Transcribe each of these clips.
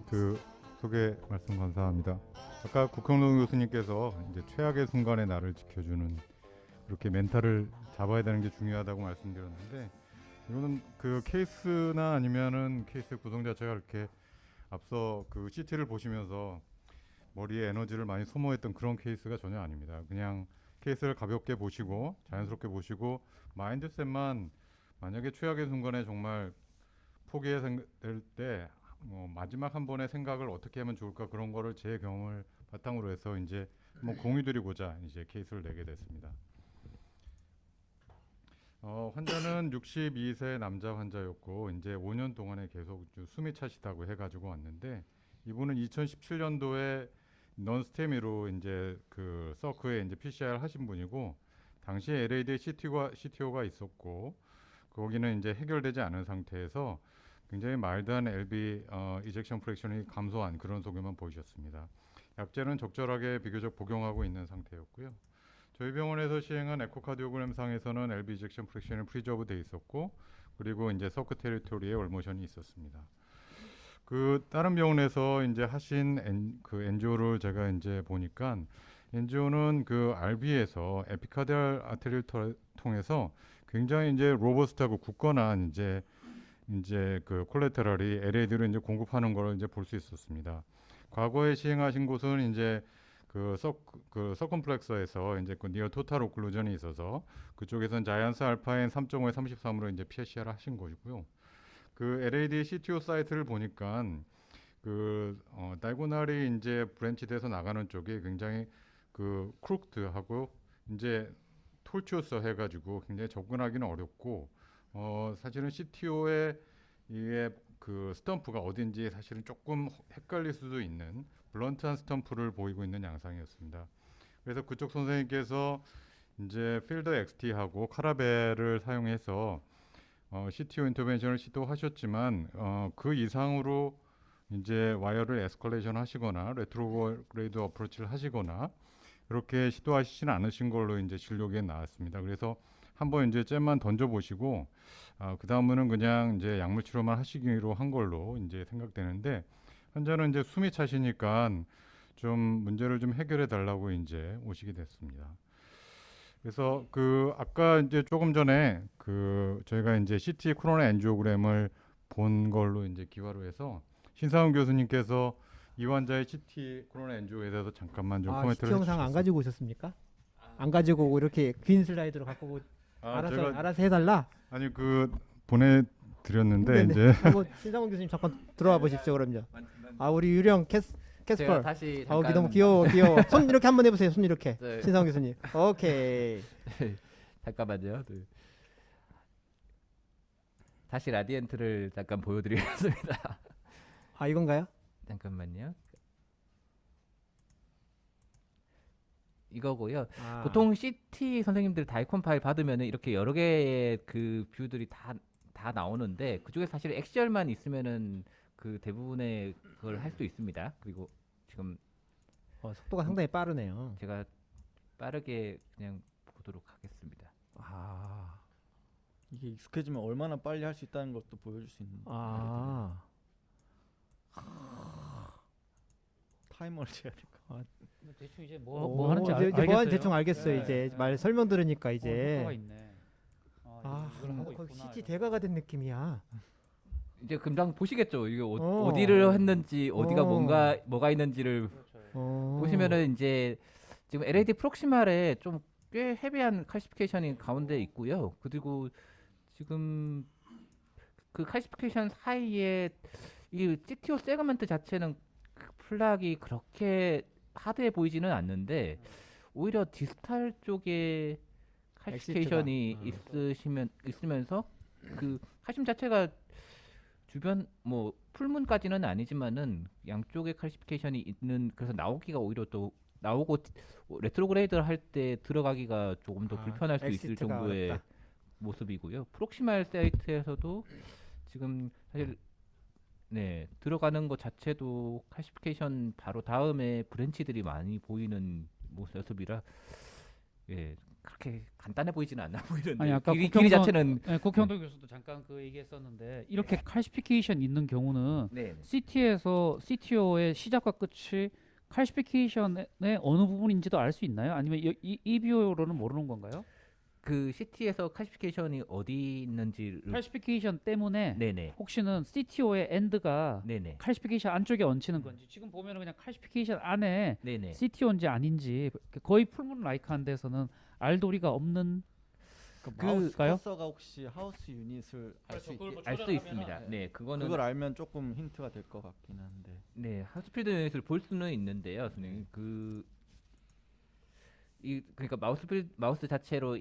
그 소개 말씀 감사합니다. 아까 국형동 교수님께서 이제 최악의 순간에 나를 지켜주는 그렇게 멘탈을 잡아야 되는 게 중요하다고 말씀드렸는데 이거는 그 케이스나 아니면은 케이스 구성 자체가 이렇게 앞서 그 CT를 보시면서 머리에 에너지를 많이 소모했던 그런 케이스가 전혀 아닙니다. 그냥 케이스를 가볍게 보시고 자연스럽게 보시고 마인드셋만 만약에 최악의 순간에 정말 포기해야 될때 마지막 한 번의 생각을 어떻게 하면 좋을까 그런 거를 제 경험을 바탕으로 해서 이제 한번 공유드리고자 이제 케이스를 내게 됐습니다. 환자는 62세 남자 환자였고 이제 5년 동안에 계속 숨이 차시다고 해가지고 왔는데 이분은 2017년도에 넌스테미로 이제 그 서크에 이제 PCR 하신 분이고 당시에 LAD에 CTO가 있었고 거기는 이제 해결되지 않은 상태에서 굉장히 마일드한 LV 이젝션 프랙션이 감소한 그런 소견만 보이셨습니다. 약제는 적절하게 비교적 복용하고 있는 상태였고요. 저희 병원에서 시행한 에코카디오그램 상에서는 LV 이젝션 프랙션이 프리저브 돼 있었고 그리고 이제 서크 테리토리에 월모션이 있었습니다. 그 다른 병원에서 이제 하신 그 엔지오를 제가 이제 보니까 엔지오는 그 RB에서 에피카디알 아테리를 통해서 굉장히 이제 로버스트하고 굳건한 이제 그 콜레테럴이 LAD를 이제 공급하는 걸 이제 볼 수 있었습니다. 과거에 시행하신 곳은 이제 그 서컴플렉서에서 이제 그 니어 토탈 오클루전이 있어서 그쪽에서는 자이언스 알파인 3.5에 33으로 이제 PCR을 하신 것이고요. 그 LAD CTO 사이트를 보니까 다이고날이 이제 브랜치돼서 나가는 쪽이 굉장히 그 크루크드하고 이제 톨치오서 해가지고 굉장히 접근하기는 어렵고 사실은 CTO의 이게 그 스탬프가 어딘지 사실은 조금 헷갈릴 수도 있는 블런트한 스탬프를 보이고 있는 양상이었습니다. 그래서 그쪽 선생님께서 이제 필더 XT하고 카라벨을 사용해서 CTO 인터벤션을 시도하셨지만 그 이상으로 이제 와이어를 에스컬레이션 하시거나 레트로그레이드 어프로치를 하시거나 그렇게 시도하시지는 않으신 걸로 이제 진료기에 나왔습니다. 그래서 한번 이제 잼만 던져보시고 그 다음은 그냥 이제 약물 치료만 하시기로 한 걸로 이제 생각되는데 환자는 이제 숨이 차시니까 좀 문제를 좀 해결해 달라고 이제 오시게 됐습니다. 그래서 그 아까 이제 조금 전에 그 저희가 이제 CT 코로나 엔지오그램을 본 걸로 이제 기화로 해서 신상훈 교수님께서 이 환자의 CT 코로나 엔지오에 대해서 잠깐만 좀 CT 코멘트를 영상 안 해주시겠어요? 가지고 오셨습니까? 안 가지고 오고 이렇게 긴 슬라이드로 갖고 오고 제가 알아서 해달라. 아니 그 보내드렸는데 네네. 이제 한번 신상훈 교수님 잠깐 들어와 보십시오. 그럼요. 우리 유령 제가 캐스퍼. 다시 여기 잠깐 너무 귀여워. 손 이렇게 한번 해보세요. 손 이렇게. 네. 신상훈 교수님. 오케이. 잠깐만요. 네. 다시 라디엔트를 잠깐 보여드리겠습니다. 이건가요? 잠깐만요. 이거고요. 보통 CT 선생님들 다이콘 파일 받으면 이렇게 여러 개의 그 뷰들이 다 나오는데 그중에 사실 엑셀만 있으면은 그 대부분의 그걸 할 수 있습니다. 그리고 지금 속도가 상당히 빠르네요. 제가 빠르게 그냥 보도록 하겠습니다. 이게 익숙해지면 얼마나 빨리 할 수 있다는 것도 보여줄 수 있는. 타이머를 재야 될 것 같아. 대충 이제 뭐 하는지 알겠어요. 뭐 하는지 대충 알겠어요. 네, 이제 네. 말 설명 들으니까 이제. 효과가 있네. 이걸 하고 거의 있구나, CT 이런 대가가 된 느낌이야. 이제 금방 보시겠죠. 이게 어. 어디를 했는지 어디가 어. 뭐가 있는지를 그렇죠. 보시면은 이제 지금 LAD 프록시말에 좀 꽤 헤비한 칼시피케이션이 가운데 있고요. 그리고 지금 그 칼시피케이션 사이에 이 CTO 세그먼트 자체는 그 플락이 그렇게 하드해 보이지는 않는데 오히려 디스탈 쪽에 칼시피케이션이 있으면서 그 칼슘 자체가 주변 뭐 풀문까지는 아니지만은 양쪽에 칼시피케이션이 있는 그래서 나오기가 오히려 또 나오고 레트로그레이드를 할 때 들어가기가 조금 더 불편할 수 있을 정도의 어렵다. 모습이고요. 프록시말 사이트에서도 지금 사실 들어가는 것 자체도 칼시피케이션 바로 다음에 브랜치들이 많이 보이는 모습이라 그렇게 간단해 보이지는 않아 보이는데 아니 아까 길이 자체는 국형도 교수도 잠깐 그 얘기했었는데 이렇게 칼시피케이션 있는 경우는 네. CT에서 CTO의 시작과 끝이 칼시피케이션의 어느 부분인지도 알 수 있나요? 아니면 이 비율로는 모르는 건가요? 그 CT에서 칼시피케이션이 어디 있는지를 칼시피케이션 때문에 네네. 혹시는 CTO의 엔드가 네네. 칼시피케이션 안쪽에 얹히는 건지 지금 보면은 그냥 칼시피케이션 안에 네네. CTO인지 아닌지 거의 풀문 라이크한 데서는 알 도리가 없는 그 그- 마우스 가요? 커서가 혹시 하우스 유닛을 알 수 있게 알 수 있습니다. 네, 그거는 그걸 알면 조금 힌트가 될 것 같긴 한데. 네, 하우스필드 유닛을 볼 수는 있는데요, 선생님. 그러니까 마우스 자체로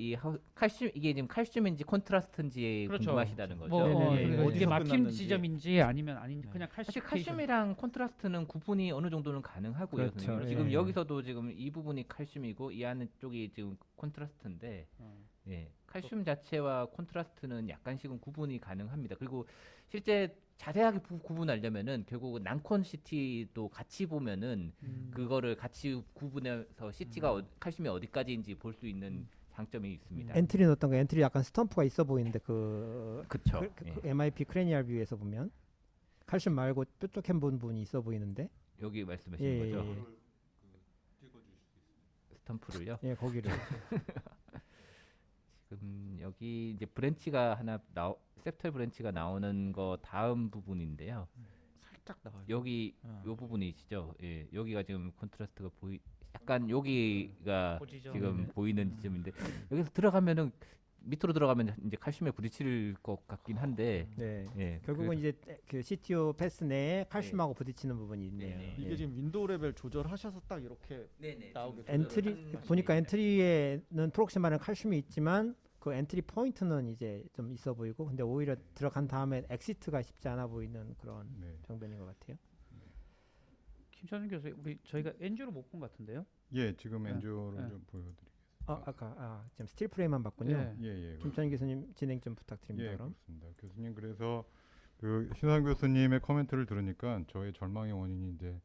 칼슘 이게 지금 칼슘인지 콘트라스트인지 그렇죠. 궁금하시다는 거죠. 뭐 네네네. 그러니까 이게 어디서 막힘 끝났는지. 지점인지 아니면 아닌 네. 그냥 사실 칼시피케이션. 칼슘이랑 콘트라스트는 구분이 어느 정도는 가능하고요. 그렇죠. 선생님. 예. 지금 여기서도 지금 이 부분이 칼슘이고 이 안에 쪽이 지금 콘트라스트인데, 어. 예, 칼슘 자체와 콘트라스트는 약간씩은 구분이 가능합니다. 그리고 실제 자세하게 구분하려면은 결국 난콘 CT도 같이 보면은 그거를 같이 구분해서 CT가 칼슘이 어디까지인지 볼 수 있는 장점이 있습니다. 엔트리는 어떤가? 엔트리 약간 스탬프가 있어 보이는데 그 그쵸. 예. MIP 크레니얼 뷰에서 보면 칼슘 말고 뾰족한 부분이 있어 보이는데 여기 말씀하시는 예, 거죠? 예, 스탬프를요. 예, 거기를 지금 여기 이제 브랜치가 하나 셉털 브랜치가 나오는 거 다음 부분인데요. 살짝 나와요. 여기 요 부분이시죠? 예, 여기가 지금 콘트라스트가 약간 여기가 보지죠. 지금 네네. 보이는 지점인데 여기서 들어가면은 밑으로 들어가면 이제 칼슘에 부딪힐 것 같긴 한데, 네. 예, 결국은 이제 그 CTO 패스 내에 칼슘하고 부딪히는 부분이 있네요. 네네. 이게 예. 지금 윈도우 레벨 조절하셔서 딱 이렇게 네네, 나오게 지금 엔트리 조절을 보니까 하는 엔트리에는 프록시마는 칼슘이 있지만 그 엔트리 포인트는 이제 좀 있어 보이고 근데 오히려 들어간 다음에 엑시트가 쉽지 않아 보이는 그런 네. 장면인 것 같아요. 김찬준 교수, 저희가 엔주로 못 본 것 같은데요? 예, 지금 네. 엔조를 네. 좀 보여드릴게요. 아까 지금 스틸 프레임만 봤군요. 예. 예. 김찬희 교수님 진행 좀 부탁드립니다. 예, 그럼. 그렇습니다. 교수님 그래서 그 신상 교수님의 코멘트를 들으니까 저의 절망의 원인이 이제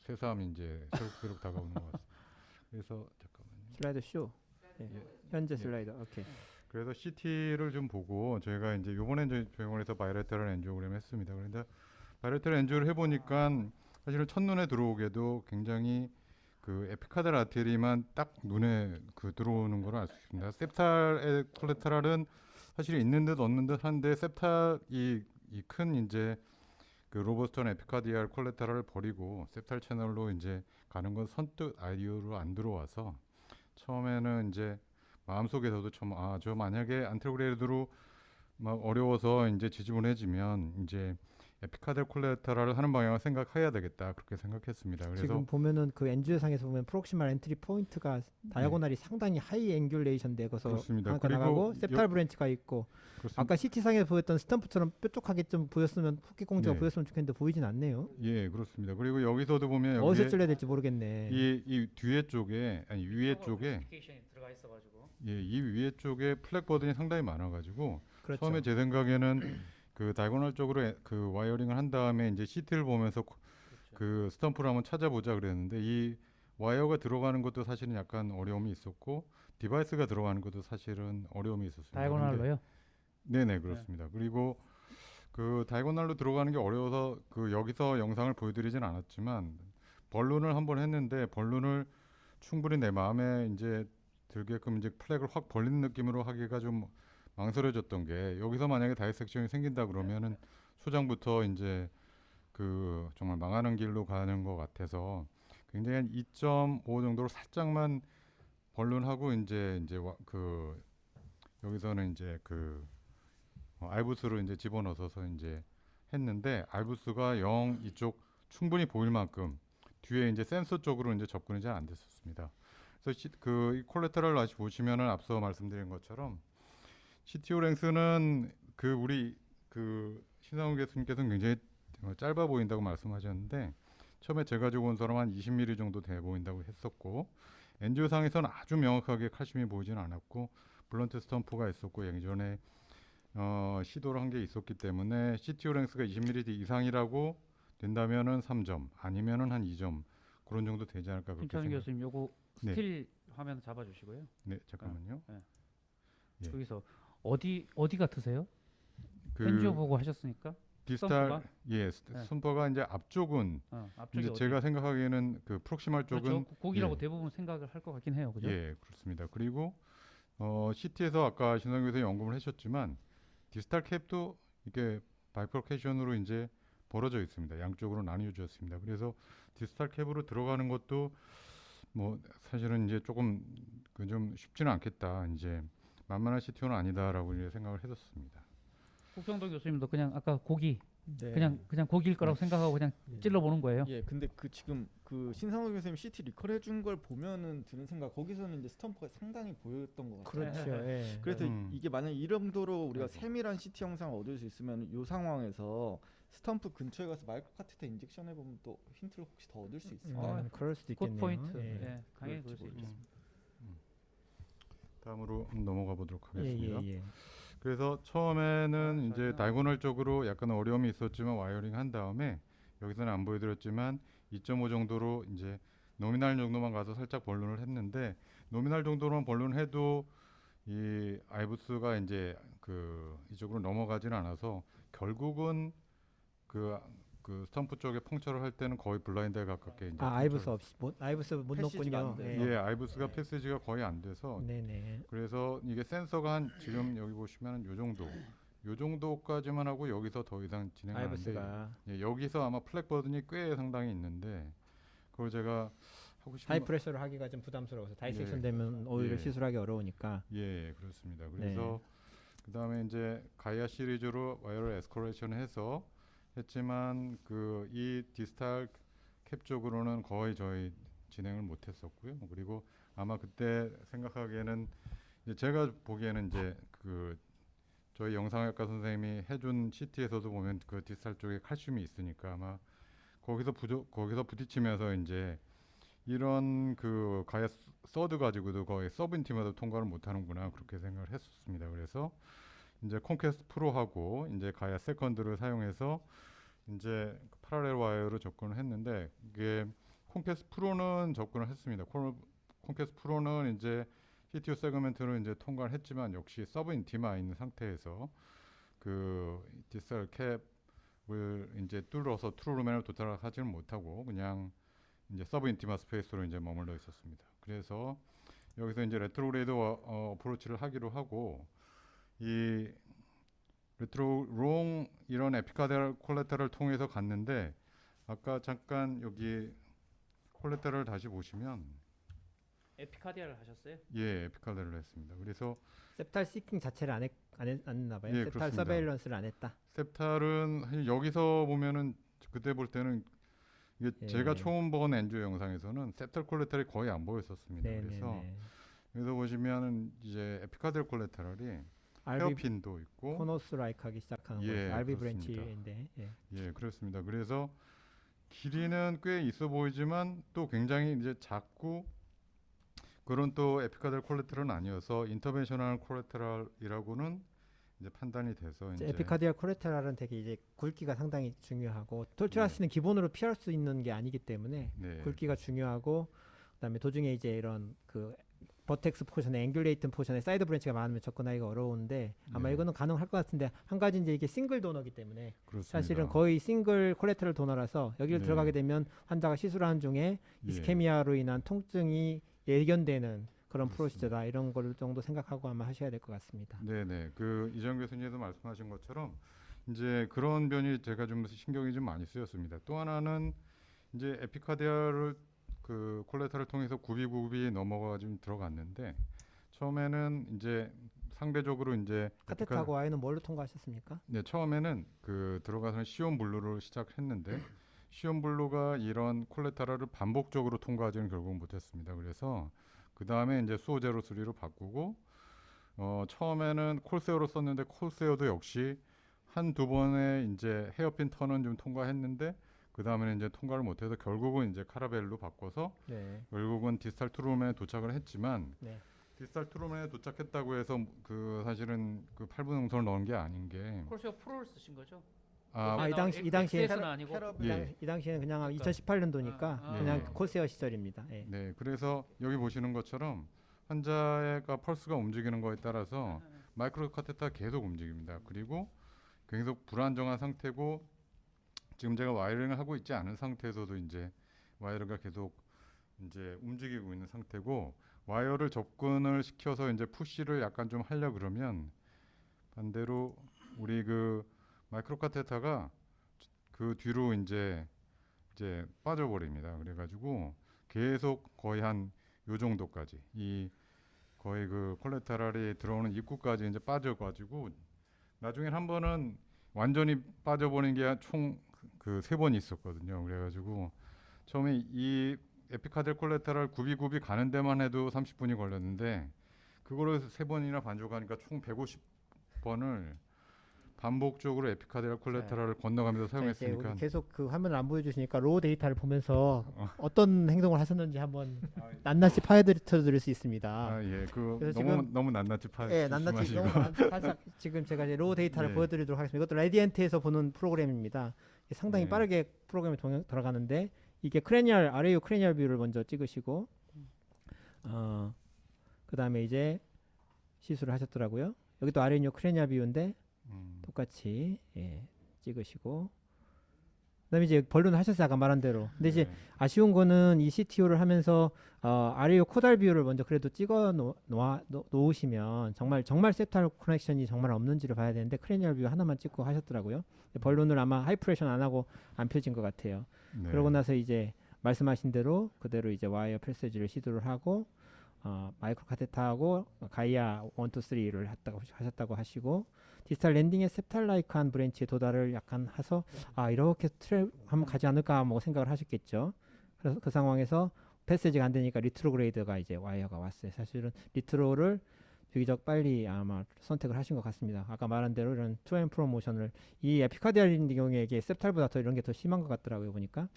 새삼 이제 새록새록 다가오는 것 같습니다. 그래서 잠깐만요. 슬라이드 쇼. 예. 현재 슬라이드. 오케이. 그래서 CT를 좀 보고 저희가 이제 요번에 이제 병원에서 바이레테럴 엔지오그램 했습니다. 그런데 바이레테럴 엔지오를 해보니까 사실은 첫눈에 들어오게도 굉장히 그 에피카달 아테리만 딱 눈에 그 들어오는 걸 알 수 있습니다. 셉탈의 콜레테랄은 사실 있는 듯 없는 듯 한데 셉탈이 이 큰 이제 그 로버스턴 에피카디알 콜레테랄을 버리고 셉탈 채널로 이제 가는 건 선뜻 아이디어로 안 들어와서 처음에는 이제 마음속에서도 저 만약에 안테로그레이드로 막 어려워서 이제 지지분해지면 이제 에피카달 콜레테랄을 하는 방향을 생각해야 되겠다 그렇게 생각했습니다. 그래서 지금 보면은 그 엔주상에서 보면 프록시말 엔트리 포인트가 다이아고널이 상당히 하이 앵귤레이션 되고서 그렇습니다. 하나가 그리고 나가고 셉탈 브랜치가 있고 그렇습니다. 아까 CT상에 보였던 스탬프처럼 뾰족하게 좀 보였으면 후기 공지가 네. 보였으면 좋겠는데 보이진 않네요. 예, 그렇습니다. 그리고 여기서도 보면 어디서 여기에 찔러야 될지 모르겠네. 이 뒤에 쪽에 아니 위에 쪽에 들어가 있어가지고. 예, 이 위에 쪽에 플랫 버든이 상당히 많아가지고 그렇죠. 처음에 제 생각에는 그 다이고널 쪽으로 그 와이어링을 한 다음에 이제 CT를 보면서 그 스탬프를 한번 찾아보자 그랬는데 이 와이어가 들어가는 것도 사실은 약간 어려움이 있었고 디바이스가 들어가는 것도 사실은 어려움이 있었습니다. 다이고널로요? 네네 그렇습니다. 그리고 그 다이고널로 들어가는 게 어려워서 그 여기서 영상을 보여드리진 않았지만 벌룬을 한번 했는데 벌룬을 충분히 내 마음에 이제 들게끔 이제 플렉을 확 벌리는 느낌으로 하기가 좀 망설여졌던 게 여기서 만약에 다이섹션이 생긴다 그러면은 소장부터 이제 그 정말 망하는 길로 가는 것 같아서 굉장히 한 2.5 정도로 살짝만 벌룬하고 그 여기서는 이제 그 알부스로 이제 집어넣어서 이제 했는데 알부스가 영 이쪽 충분히 보일 만큼 뒤에 이제 센서 쪽으로 이제 접근이 잘 안 됐었습니다. 그래서 그 콜레테럴 다시 보시면은 앞서 말씀드린 것처럼 CTO 랭스는 그 우리 그 신상훈 교수님께서는 굉장히 짧아 보인다고 말씀하셨는데 처음에 제가 가지고 온 사람 한 20mm 정도 돼 보인다고 했었고 엔지오상에서는 아주 명확하게 칼슘이 보이진 않았고 블런트 스탬프가 있었고 예전에 시도를 한 게 있었기 때문에 CTO 랭스가 20mm 이상이라고 된다면은 3점 아니면은 한 2점 그런 정도 되지 않을까 그렇게 김찬준 생각. 교수님, 요거 네. 스틸 화면 잡아주시고요. 네, 잠깐만요. 예. 여기서 어디 같으세요? 그 현주 보고 하셨으니까. 디지털 썸프가? 예, 네. 썸퍼가 이제 앞쪽은 앞쪽이 이제 어디? 제가 생각하기에는 그 프록시말 쪽은 그렇죠. 거기라고 예. 대부분 생각을 할 것 같긴 해요. 그죠? 예, 그렇습니다. 그리고 CT에서 아까 신성 교수님 언급을 하셨지만 디지털 캡도 이게 바이퍼케이션으로 이제 벌어져 있습니다. 양쪽으로 나뉘어졌습니다. 그래서 디지털 캡으로 들어가는 것도 뭐 사실은 이제 조금 그 좀 쉽지는 않겠다. 이제 만만한 CTO는 아니다라고 이제 생각을 했었습니다. 국평도 교수님도 그냥 아까 고기 네. 그냥 고기일 거라고 생각하고 그냥 찔러 보는 거예요. 예, 근데 그 지금 그 신상호 교수님 CT 리컬 해준 걸 보면은 드는 생각 거기서는 이제 스탬프가 상당히 보였던 것 같아요. 그렇죠. 예. 그래서 음. 이게 만약 이 정도로 우리가 네. 세밀한 CT 영상을 얻을 수 있으면 이 상황에서 스탬프 근처에 가서 마이크로 카테터 인젝션 해보면 또 힌트를 혹시 더 얻을 수 있을까요? 그럴 수도 굿 있겠네요. 포인트. 예. 예, 당연히 그럴 그럴지 수 있죠. 모르겠습니다. 다음으로 넘어가 보도록 예, 하겠습니다. 예, 예. 그래서 처음에는 이제 저희는 다이고널 쪽으로 약간 어려움이 있었지만 와이어링 한 다음에 여기서는 안 보여드렸지만 2.5 정도로 이제 노미널 정도만 가서 살짝 본론을 했는데 노미널 정도로만 본론해도 이 아이부스가 이제 그 이쪽으로 넘어가지는 않아서 결국은 그 스탬프 쪽에 펑처를 할 때는 거의 블라인드에 가깝게 이제 아이브스 없이 아이브스 못 패시지가 안 넣었군요. 돼서. 예, 아이부스가 네. 패스지가 거의 안 돼서 네네. 그래서 이게 센서가 한 지금 여기 보시면 요 정도까지만 하고 여기서 더 이상 진행하는데 아이브스가 예, 여기서 아마 플랫 버든이 꽤 상당히 있는데 그걸 제가 하고 싶은 하이 프레셔로 하기가 좀 부담스러워서 다이섹션 예. 되면 오히려 예. 시술하기 어려우니까. 예, 그렇습니다. 네. 그래서 그다음에 이제 가이아 시리즈로 와이어를 에스컬레이션 해서 했지만 그 이 디스탈 캡 쪽으로는 거의 저희 진행을 못 했었고요. 그리고 아마 그때 생각하기에는 이제 제가 보기에는 이제 그 저희 영상학과 선생님이 해준 CT에서도 보면 그 디스탈 쪽에 칼슘이 있으니까 아마 거기서 부딪히면서 이제 이런 그 가야 서드 가지고도 거의 서브인티마도 통과를 못하는구나 그렇게 생각을 했었습니다. 그래서 이제 콘퀘스트 프로하고 이제 가야 세컨드를 사용해서 이제 파라렐 와이어로 접근을 했는데 이게 콘퀘스트 프로는 접근을 했습니다. 콘퀘스트 프로는 이제 CTO 세그멘트를 이제 통과를 했지만 역시 서브 인티마 있는 상태에서 그 디스탈 캡을 이제 뚫어서 트루루멘을 도달하지는 못하고 그냥 이제 서브 인티마 스페이스로 이제 머물러 있었습니다. 그래서 여기서 이제 레트로그레이드 어프로치를 하기로 하고 이 레트로 롱 이런 에피카데랄 콜레테를 통해서 갔는데 아까 잠깐 여기 콜레테를 다시 보시면 에피카디아를 하셨어요? 예 에피카데를 했습니다. 그래서 셉탈 시킹 자체를 안 했나 봐요. 예, 셉탈 그렇습니다. 서베일런스를 안 했다. 셉탈은 사실 여기서 보면은 그때 볼 때는 이게 예. 제가 처음 본 엔조 영상에서는 셉탈 콜레테럴이 거의 안 보였었습니다. 네네네. 그래서 보시면은 이제 에피카델 콜레테럴이 RB 헤어핀도 있고 코노스 라이크 하기 시작하는 예, 거예요. RB 그렇습니다. 브랜치인데. 예. 예 그렇습니다. 그래서 길이는 꽤 있어 보이지만 또 굉장히 이제 작고 그런 또 에피카델 콜레테럴은 아니어서 인터벤셔널 콜레테럴이라고는 이제 판단이 돼서 이제 에피카디얼 코레테랄은 되게 이제 굵기가 상당히 중요하고 톨트라스는 기본으로 피할 수 있는 게 아니기 때문에 네, 굵기가 중요하고 그다음에 도중에 이제 이런 그 버텍스 포션에 앵귤레이튼 포션에 사이드 브랜치가 많으면 접근하기가 어려운데 아마 네. 이거는 가능할 것 같은데 한 가지 이제 이게 싱글 도너기 때문에 그렇습니다. 사실은 거의 싱글 콜레테럴 도너라서 여기를 네. 들어가게 되면 환자가 시술하는 중에 예. 이스케미아로 인한 통증이 예견되는 그런 그렇습니다. 프로시저다 이런 걸 정도 생각하고 아마 하셔야 될 것 같습니다. 네네. 그 이정 교수님도 말씀하신 것처럼 이제 그런 변이 제가 좀 신경이 좀 많이 쓰였습니다. 또 하나는 이제 에피카디아를 그 콜레타를 통해서 굽이 넘어가 좀 들어갔는데 처음에는 이제 상대적으로 이제 카테트하고 아이는 뭘로 통과하셨습니까? 네, 처음에는 그 들어가서는 시온 블루를 시작했는데 시온 블루가 이런 콜레타라를 반복적으로 통과하지는 결국 못했습니다. 그래서 그 다음에 이제 수호 제로 3로 바꾸고 처음에는 콜세어로 썼는데 콜세어도 역시 한두 번의 이제 헤어핀 턴은 좀 통과했는데 그 다음에는 이제 통과를 못해서 결국은 이제 카라벨로 바꿔서 네. 결국은 디스탈 투룸에 도착을 했지만 네. 디스탈 투룸에 도착했다고 해서 그 사실은 그 8분 응선을 넣은 게 아닌 게 콜세어 프로를 쓰신 거죠? 아, 이 당시에 XS는 아니고. 예. 이 당시에는 그냥 그러니까. 2018년도니까 예. 그냥 코세어 시절입니다. 예. 네, 그래서 여기 보시는 것처럼 환자가 펄스가 움직이는 거에 따라서 마이크로 카테터 계속 움직입니다. 그리고 계속 불안정한 상태고 지금 제가 와이어링을 하고 있지 않은 상태에서도 이제 와이어가 계속 이제 움직이고 있는 상태고 와이어를 접근을 시켜서 이제 푸시를 약간 좀 하려 그러면 반대로 우리 그 마이크로 카테터가 그 뒤로 이제 빠져버립니다. 그래가지고 계속 거의 한 요 정도까지 이 거의 그 콜레테랄이 들어오는 입구까지 이제 빠져가지고 나중엔 한 번은 완전히 빠져버린 게 총 그 3번 있었거든요. 그래가지고 처음에 이 에피카델 콜레테랄 굽이 가는 데만 해도 30분이 걸렸는데 그거를 3번이나 반복하니까 총 150번을 반복적으로 에피카델 콜레테랄을 건너가면서 자, 이제 사용했으니까 우리 계속 그 화면을 안 보여주시니까 로우 데이터를 보면서 어떤 행동을 하셨는지 한번 낱낱이 파헤쳐드릴 수 있습니다. 아, 예, 그 그래서 너무 낱낱이 예, 낱낱이 조심하시고. 너무 살짝 지금 제가 이제 로우 데이터를 예. 보여드리도록 하겠습니다. 이것도 레디엔트에서 보는 프로그램입니다. 이게 상당히 네. 빠르게 프로그램이 돌아가는데 이게 크레니얼 RAU 크레니얼 뷰를 먼저 찍으시고 그 다음에 이제 시술을 하셨더라고요. 여기 또 RAU 크레니얼 뷰인데 똑같이 찍으시고 그다음에 이제 벌룬 하셨어요. 아까 말한 대로. 근데 이제 네. 아쉬운 거는 이 CTO를 하면서 RAU 코달 뷰를 먼저 그래도 찍어 놓으시면 정말 세탈 커넥션이 정말 없는지를 봐야 되는데 크레니얼 뷰 하나만 찍고 하셨더라고요. 벌룬을 아마 하이 프레션 안 하고 안 펴진 것 같아요. 네. 그러고 나서 이제 말씀하신 대로 그대로 이제 와이어 패세지를 시도를 하고 마이크로 카테터하고 가이아 1, 2, 3를 하셨다고 하시고 디스탈 랜딩의 셉탈라이크한 브랜치에 도달을 약간 해서 이렇게 트랩 한번 가지 않을까 뭐 생각을 하셨겠죠. 그래서 그 상황에서 패세지가 안 되니까 리트로그레이드가 이제 와이어가 왔어요. 사실은 리트로를 비교적 빨리 아마 선택을 하신 것 같습니다. 아까 말한 대로 이런 투앤 프로모션을 이 에피카디알인 경우에게 셉탈보다 더 이런 게 더 심한 것 같더라고요 보니까.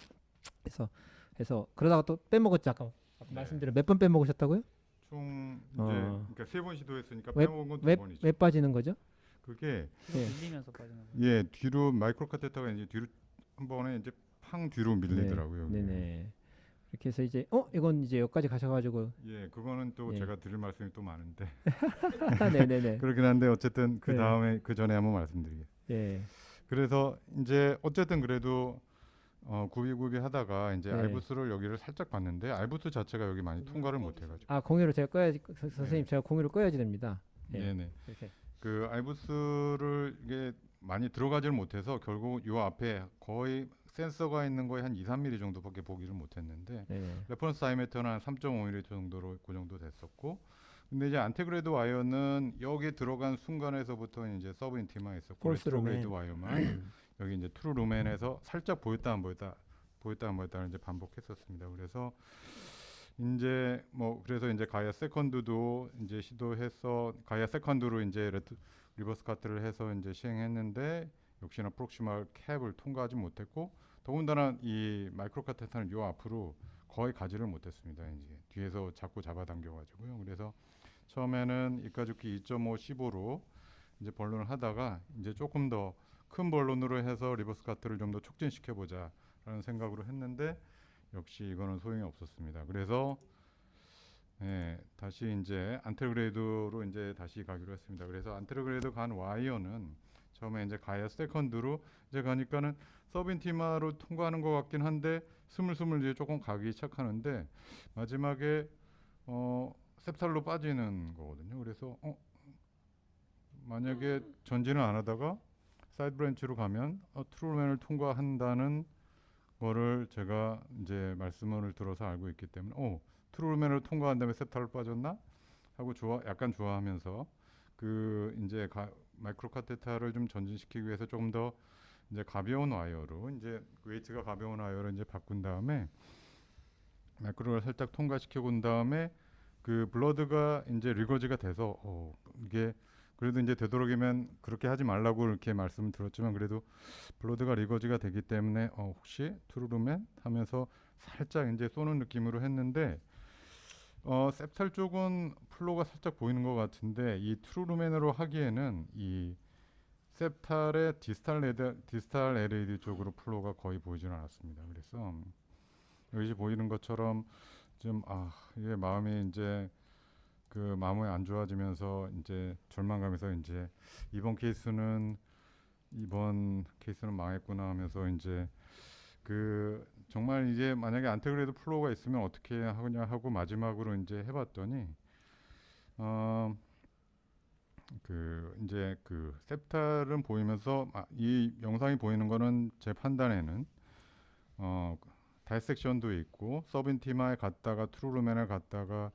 그래서 그러다가 또 빼먹었죠. 아까 네. 말씀드린 몇 번 빼먹으셨다고요? 총 이제 어. 그러니까 3번 시도했으니까 왜- 빼먹은 건 왜 2번이죠. 왜 빠지는 거죠? 그게 예. 밀리면서 빠지는 거. 예 뒤로 마이크로 카테터가 이제 뒤로 한 번에 이제 팡 뒤로 밀리더라고요. 그게. 네네. 이렇게 해서 이제 이건 이제 여기까지 가셔가지고 예, 그거는 또 예. 제가 드릴 말씀이 또 많은데 네네네. 그렇긴 한데 어쨌든 그 네. 다음에 그 전에 한번 말씀드리겠습니다. 예. 그래서 이제 어쨌든 그래도 구비구비 하다가 이제 네. 알부스를 여기를 살짝 봤는데 알부스 자체가 여기 많이 통과를 못 해가지고. 공유를 제가 꺼야지 선생님 제가 공유를 꺼야지 됩니다. 예. 네네. 이렇게. 그 알부스를 이게 많이 들어가지를 못해서 결국 요 앞에 거의 센서가 있는 거에 한 2, 3mm 정도밖에 보기를 못했는데 네네. 레퍼런스 다이미터는 한 3.5mm 정도로 그 정도 됐었고 근데 이제 안테그레이드 와이어는 여기 들어간 순간에서부터 이제 서브 인티만 있었고 폴스 레트로그레이드 루멘. 와이어만 여기 이제 트루 루멘에서 살짝 보였다 안 보였다를 이제 반복했었습니다. 그래서 이제 뭐 그래서 이제 가이아 세컨드도 이제 시도해서 가이아 세컨드로 이제 리버스 카트를 해서 이제 시행했는데 역시나 프록시말 캡을 통과하지 못했고 더군다나 이 마이크로 카테터는 요 앞으로 거의 가지를 못했습니다. 이제 뒤에서 자꾸 잡아당겨가지고요. 그래서 처음에는 이까죽기 2.5 15로 이제 벌론을 하다가 이제 조금 더 큰 벌론으로 해서 리버스 카트를 좀 더 촉진시켜 보자라는 생각으로 했는데 역시 이거는 소용이 없었습니다. 그래서 다시 이제 안테그레이드로 이제 다시 가기로 했습니다. 그래서 안테그레이드 간 와이어는 처음에 이제 가이아 세컨드로 이제 가니까는 서빈티마로 통과하는 것 같긴 한데 스물스물 이제 조금 가기 시작하는데 마지막에 셉살로 빠지는 거거든요. 그래서 만약에 전진을 안 하다가 사이드 브랜치로 가면 트루맨을 통과한다는 거를 제가 이제 말씀을 들어서 알고 있기 때문에 트루맨을 통과한 다음에 셉탈로 빠졌나 하고 약간 좋아하면서 그 이제 마이크로 카테터를 좀 전진시키기 위해서 조금 더 이제 가벼운 와이어로 이제 웨이트가 가벼운 와이어로 이제 바꾼 다음에 마이크로를 살짝 통과시켜 본 다음에 그 블러드가 이제 리거지가 돼서 이게 그래도 이제 되도록이면 그렇게 하지 말라고 이렇게 말씀을 드렸지만 그래도 블러드가 리거지가 되기 때문에 혹시 트루루맨 하면서 살짝 이제 쏘는 느낌으로 했는데 셉살 쪽은 플로가 살짝 보이는 것 같은데 이 트루루맨으로 하기에는 이 셉탈의 디스탈 LED 쪽으로 플로우가 거의 보이지는 않았습니다. 그래서 여기 보이는 것처럼 좀 이게 마음이 이제 그 마음이 안 좋아지면서 이제 절망감에서 이제 이번 케이스는 망했구나 하면서 이제 그 정말 이제 만약에 안테그레이드 플로우가 있으면 어떻게 하냐 하고 마지막으로 이제 해봤더니 그 이제 그 셉탈은 보이면서 이 영상이 보이는 거는 제 판단에는 다이섹션도 있고 서빈티마에 갔다가 트루루멘에 갔다가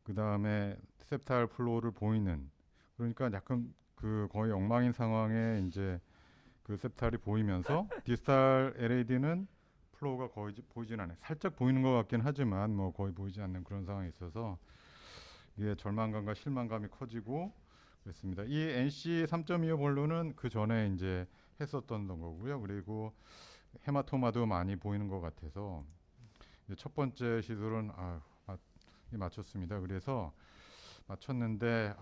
그 다음에 셉탈 플로우를 보이는, 그러니까 약간 그 거의 엉망인 상황에 이제 그 셉탈이 보이면서 디스탈 LAD는 플로우가 거의 보이진 않아요. 살짝 보이는 것 같긴 하지만 뭐 거의 보이지 않는 그런 상황이 있어서 이게 절망감과 실망감이 커지고 그랬습니다. 이 NC 3.25 볼루는 그 전에 이제 했었던 거고요. 그리고 헤마토마도 많이 보이는 것 같아서 이제 첫 번째 시술은 맞췄습니다. 그래서 맞췄는데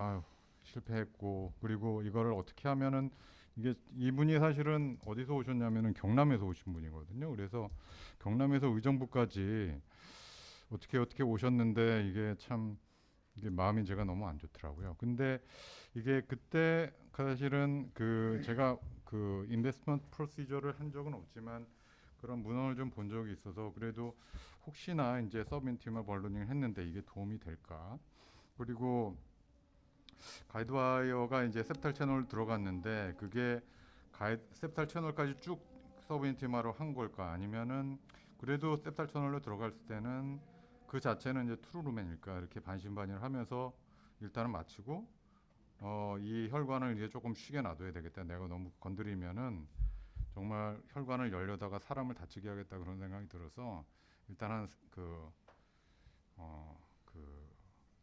실패했고, 그리고 이거를 어떻게 하면은 이게 이분이 사실은 어디서 오셨냐면은 경남에서 오신 분이거든요. 그래서 경남에서 의정부까지 어떻게 오셨는데 이게 참 이게 마음이 제가 너무 안 좋더라고요. 근데 이게 그때 사실은 그 제가 그 인베스트먼트 프로시저를 한 적은 없지만 그런 문헌을 좀 본 적이 있어서 그래도 혹시나 이제 서브인티마 발로닝을 했는데 이게 도움이 될까? 그리고 가이드와이어가 이제 셉탈 채널 들어갔는데 그게 셉탈 채널까지 쭉 서브인티마로 한 걸까? 아니면은 그래도 셉탈 채널로 들어갈 때는 그 자체는 이제 트루루멘일까? 이렇게 반신반의를 하면서 일단은 마치고 이 혈관을 이제 조금 쉬게 놔둬야 되겠다. 내가 너무 건드리면은 정말 혈관을 열려다가 사람을 다치게 하겠다 그런 생각이 들어서 일단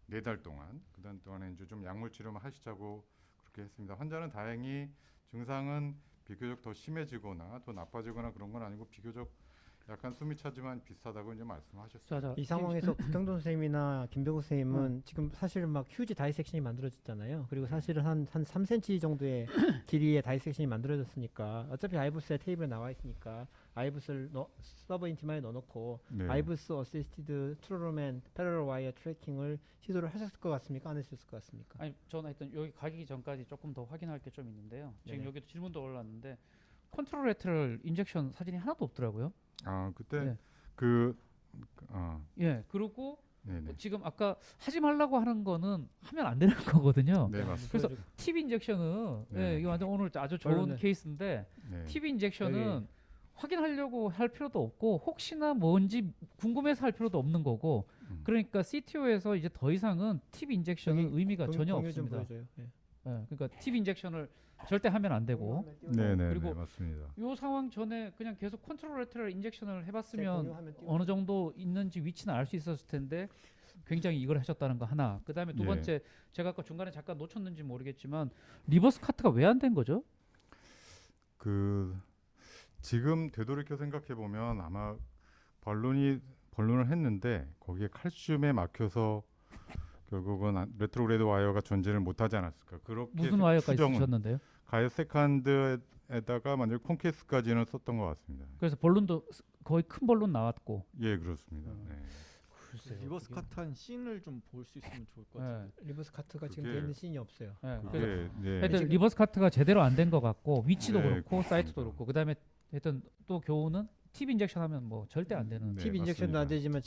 네 달 동안 그다음 동안에 이제 좀 약물 치료만 하시자고 그렇게 했습니다. 환자는 다행히 증상은 비교적 더 심해지거나 더 나빠지거나 그런 건 아니고 비교적 약간 숨이 차지만 비슷하다고 이제 말씀하셨어요. 자, 이 상황에서 국경돈 선생님이나 김병우 선생님은 지금 사실은 막 휴지 다이섹션이 만들어졌잖아요. 그리고 사실은 한 3cm 정도의 길이의 다이섹션이 만들어졌으니까 어차피 아이부스의 테이블에 나와 있으니까 아이부스를 서버 인티마에 넣어놓고 네. 아이부스 어시스티드 트루루멘 패러럴 와이어 트래킹을 시도를 하셨을 것 같습니까? 안 하셨을 것 같습니까? 아니 저는 하여튼 여기 가기 전까지 조금 더 확인할 게 좀 있는데요. 지금 네네. 여기도 질문도 올라왔는데 컨트롤 레터럴 인젝션 사진이 하나도 없더라고요. 그때 네. 네. 그리고 네네. 지금 아까 하지 말라고 하는 거는 하면 안 되는 거거든요. 네, 맞습니다. 그래서 팁 인젝션은 네. 이거 완전 오늘 아주 좋은 원래는 케이스인데 네. 팁 인젝션은 확인하려고 할 필요도 없고 혹시나 뭔지 궁금해서 할 필요도 없는 거고 그러니까 CTO에서 이제 더 이상은 팁 인젝션은 여기 의미가 전혀 공유 좀 없습니다. 보여줘요. 네. 그러니까 팁 인젝션을 절대 하면 안 되고 네네. 그리고 맞습니다. 요 상황 전에 그냥 계속 컨트롤 레터럴 인젝션을 제 해봤으면 공유하면 띄워주세요. 어느 정도 있는지 위치는 알 수 있었을 텐데 굉장히 이걸 하셨다는 거 하나. 그다음에 두 예. 번째 제가 아까 중간에 잠깐 놓쳤는지 모르겠지만 리버스 카트가 왜 안 된 거죠? 지금 되돌이켜 생각해 보면 아마 번론을 했는데 거기에 칼슘에 막혀서 결국은 레트로그레이드 와이어가 존재를 못하지 않았을까. 그렇게 무슨 와이어까지 추정은 쓰셨는데요? 가이어 세컨드에다가 만약 콘케이스까지는 썼던 것 같습니다. 그래서 본론도 거의 큰 본론 나왔고. 예, 그렇습니다. 네. 글쎄요. 리버스 이게- 카트한 씬을 좀 볼 수 있으면 좋을 것 같아요. 리버스 카트가 지금 그게- 되어 있는 씬이 없어요. 그래서 그게 네. 하여튼 지금- 리버스 카트가 제대로 안 된 것 같고 위치도 네, 그렇고 그렇습니다. 사이트도 그렇고 그다음에 하여튼 또 교훈은 팁 인젝션 하면 뭐 절대 안 되는. 네, 팁 인젝션도 맞습니다. 안 되지만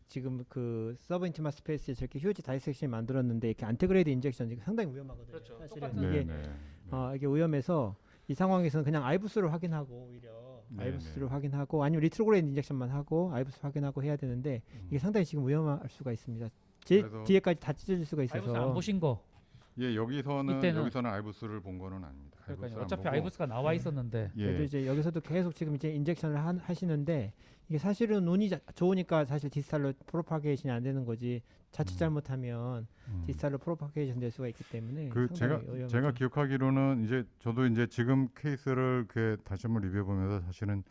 지금 그 서브 인티마 스페이스에 저렇게 휴지 다이섹션이 만들었는데 이렇게 안테그레이드 인젝션 이거 상당히 위험하거든요. 그렇죠. 사실은 똑같은- 이게 네. 이게 위험해서 이 상황에서는 그냥 아이부스를 확인하고 오히려 네, 아이부스를 네. 확인하고 아니면 리트로그레이드 인젝션만 하고 아이부스 확인하고 해야 되는데 이게 상당히 지금 위험할 수가 있습니다. 그래서- 뒤에까지 다 찢어질 수가 아이부스 안 있어서 보신 거. 예, 여기서는 이때는- 아이부스를 본 거는 아닙니다. 그러니까요. 아이부스를 안 어차피 보고, 아이부스가 나와 있었는데. 그래도 예. 이제 여기서도 계속 지금 이제 인젝션을 하시는데 이게 사실은 운이 좋으니까 사실 디스탈로 프로파게이션이 안 되는 거지 자칫 잘못하면 디스탈로 프로파게이션 될 수가 있기 때문에 제가 상당히 위험하죠. 기억하기로는 이제 저도 이제 지금 케이스를 다시 한번 리뷰해 보면서 사실은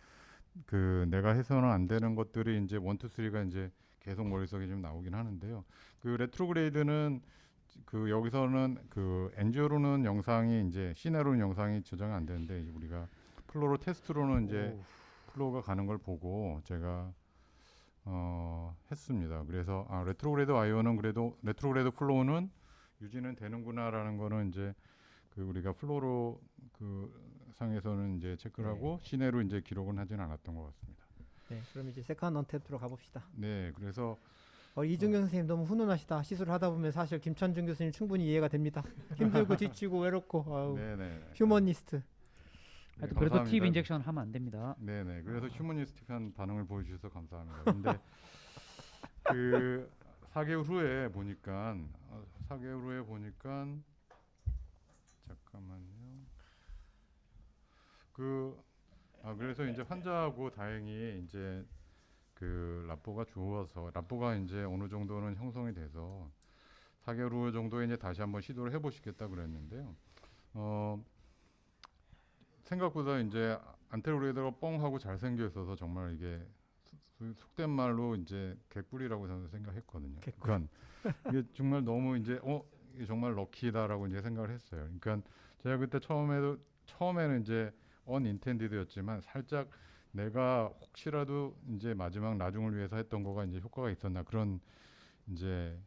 내가 해서는 안 되는 것들이 이제 1, 2, 3가 이제 계속 머릿속에 좀 나오긴 하는데요. 그 레트로그레이드는 그 여기서는 그 엔지오로는 영상이 이제 시내로는 영상이 저장이 안 되는데 이제 우리가 플로로 테스트로는 이제 플로우가 가는 걸 보고 제가 했습니다. 그래서 레트로그레이드 와이어는 그래도 레트로그레이드 플로우는 유지는 되는구나라는 거는 이제 그 우리가 플로로 그 상에서는 이제 체크를 하고 시내로 이제 기록은 하지는 않았던 것 같습니다. 네, 그럼 이제 세컨드 언탭으로 가봅시다. 네, 그래서 이준경 선생님 너무 훈훈하시다. 시술을 하다 보면 사실 김찬준 교수님 충분히 이해가 됩니다. 힘들고 지치고 외롭고 아우, 네네. 휴머니스트. 하여튼 그래도 감사합니다. 팁 인젝션 하면 안 됩니다. 네네. 그래서 휴머니스틱한 반응을 보여주셔서 감사합니다. 근데 그 4개월 후에 보니까 4개월 후에 보니까 잠깐만요. 그래서 이제 환자하고 다행히 이제 그 라포가 주어서 라포가 이제 어느 정도는 형성이 돼서 4개월 후 정도에 이제 다시 한번 시도를 해보시겠다 그랬는데요. 생각보다 이제 안테로레이더가 뻥하고 잘생겨 있어서 정말 이게 속된 말로 이제 개꿀이라고 저는 생각했거든요. 그러니까 이게 정말 너무 이제 이게 정말 럭키다라고 이제 생각을 했어요. 그러니까 제가 그때 처음에는 이제 언인텐디드였지만 살짝 내가 혹시라도 이제 마지막 나중을 위해서 했던 거가 이제 효과가 있었나 그런 이제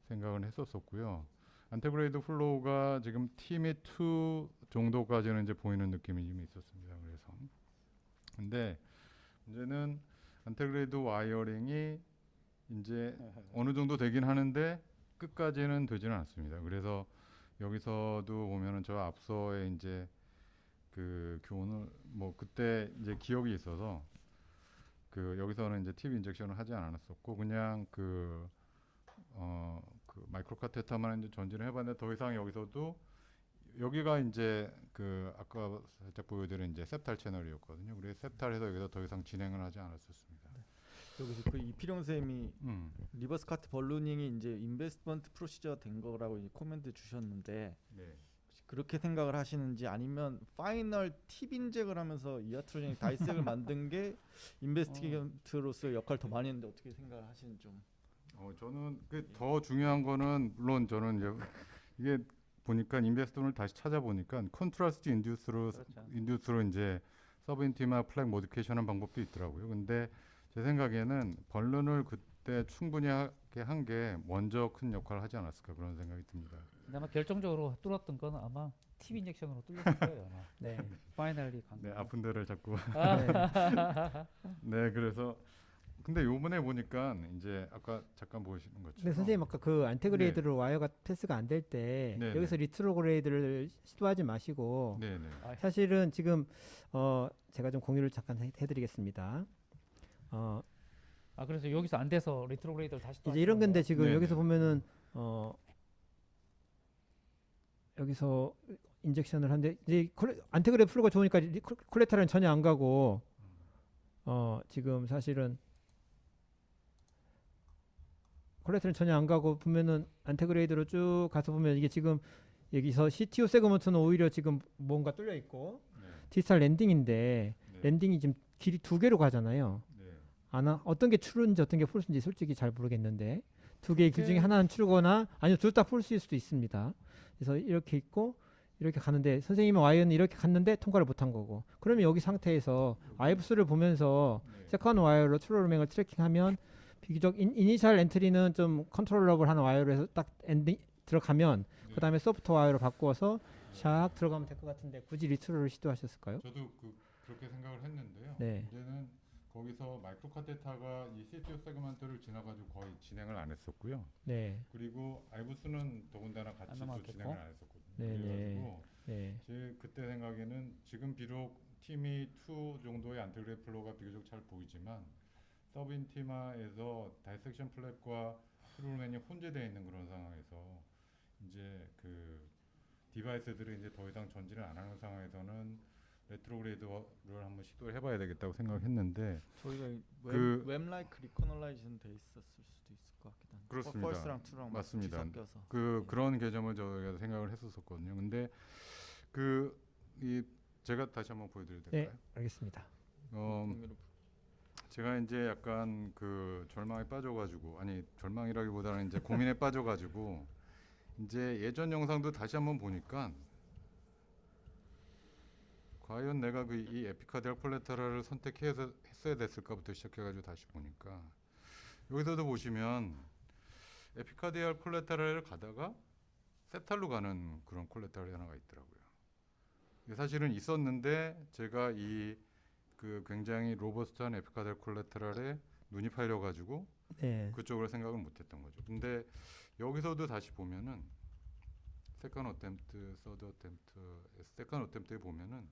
생각을 했었었고요. 안테그레이드 플로우가 지금 팀이 2 정도까지는 이제 보이는 느낌이 좀 있었습니다. 그래서 근데 문제는 안테그레이드 와이어링이 이제 어느 정도 되긴 하는데 끝까지는 되지는 않습니다. 그래서 여기서도 보면은 저 앞서에 이제 그 교훈을 뭐 그때 이제 기억이 있어서 그 여기서는 이제 팁 인젝션을 하지 않았었고 그냥 그 마이크로 카테터만 이제 전진을 해봤는데 더 이상 여기서도 여기가 이제 그 아까 살짝 보여드린 이제 셉탈 채널이었거든요. 그래서 셉탈해서 여기서 더 이상 진행을 하지 않았었습니다. 여기서 그 이필용 쌤이 리버스 카트 벌루닝이 이제 인베스트먼트 프로시저가 된 거라고 이제 코멘트 주셨는데 네. 혹시 그렇게 생각을 하시는지 아니면 파이널 팁 인젝을 하면서 이아트로제닉 다이색을 만든 게 인베스티게이터로서의 역할을 더 많이 했는데 어떻게 생각을 하시는지 좀. 저는 그 더 중요한 거는 물론 저는 이제 이게 보니까 인베스턴을 다시 찾아보니까 컨트라스트 인듀스로 이제 서브인티마 플렉 모디피케이션한 방법도 있더라고요. 근데 제 생각에는 벌룬을 그때 충분히 하게 한 게 먼저 큰 역할을 하지 않았을까 그런 생각이 듭니다. 근데 아마 결정적으로 뚫었던 건 아마 팁 인젝션으로 뚫렸을 거예요. 아마. 네. 파이널리 간. 네, 아픈 데를 자꾸. 아. 네, 그래서 근데 요번에 보니까 이제 아까 잠깐 보시는 것처럼. 근데 선생님 아까 그 안테그레이드로 와이어가 패스가 안 될 때 네네. 여기서 리트로그레이드를 시도하지 마시고 네네. 사실은 지금 제가 좀 공유를 잠깐 해드리겠습니다. 그래서 여기서 안 돼서 리트로그레이드를 다시 또 이제 이런 건데 지금 네네. 여기서 보면은 여기서 인젝션을 하는데 이제 안테그레이드 플로우가 좋으니까 콜레테랄은 전혀 안 가고 지금 사실은 콜레테랄은 전혀 안 가고 보면은 안테그레이드로 쭉 가서 보면 이게 지금 여기서 CTO 세그먼트는 오히려 지금 뭔가 뚫려 있고 네. 디지털 랜딩인데 네. 랜딩이 지금 길이 2개로 가잖아요. 네. 어떤 게 트루인지 어떤 게 폴스인지 솔직히 잘 모르겠는데 두 개의 길 중에 하나는 트루거나 아니면 둘 다 폴스일 수도 있습니다. 그래서 이렇게 있고 이렇게 가는데 선생님은 와이어는 이렇게 갔는데 통과를 못한 거고 그러면 여기 상태에서 와이브스를 보면서 네. 세컨드 와이어로 트루로맹을 트래킹하면 비교적 이니셜 엔트리는 좀 컨트롤러블한 와이어로 해서 딱 엔딩 들어가면 네. 그 다음에 소프트 와이어로 바꾸어서 샥 들어가면 될 것 같은데 굳이 리트로를 시도하셨을까요? 저도 그렇게 생각을 했는데요. 네. 문제는 거기서 마이크로 카테타가 이 CTO 세그먼트를 지나가지고 거의 진행을 안 했었고요. 네. 그리고 아이부스는 더군다나 같이 안 또 넘어갔겠고. 진행을 안 했었거든요. 네네. 그래가지고 네. 제 그때 생각에는 지금 비록 팀이 2 정도의 안테그레이드 플로우가 비교적 잘 보이지만 서브인티마에서 다이섹션 플랫과 트루맨이 혼재되어 있는 그런 상황에서 이제 그 디바이스들이 이제 더 이상 전진을 안 하는 상황에서는 레트로그레이드를 한번 시도를 해봐야 되겠다고 생각했는데 저희가 그- 웹 라이크 리커널라이제이션 돼 있었을 수도 있을 것 같기도 한데. 그렇습니다. 퍼스트랑 투랑 맞습니다. 섞여서. 그런 개념을 저희가 생각을 했었거든요. 근데 제가 다시 한번 보여드려도 네, 될까요? 알겠습니다. 제가 이제 약간 그 절망에 빠져가지고 절망이라기보다는 이제 고민에 빠져가지고 이제 예전 영상도 다시 한번 보니까 과연 내가 이 에피카디알 콜레테럴을 선택해서 했어야 됐을까부터 시작해가지고 다시 보니까 여기서도 보시면 에피카디알 콜레테럴을 가다가 세탈로 가는 그런 콜레테럴이 하나가 있더라고요. 이게 사실은 있었는데 제가 이 그 굉장히 로버스트한 에피카디알 콜레테럴에 눈이 팔려가지고 네. 그쪽으로 생각을 못했던 거죠. 근데 여기서도 다시 보면은 세컨 어템트, 서드 어템트, 세컨 어템트에 보면은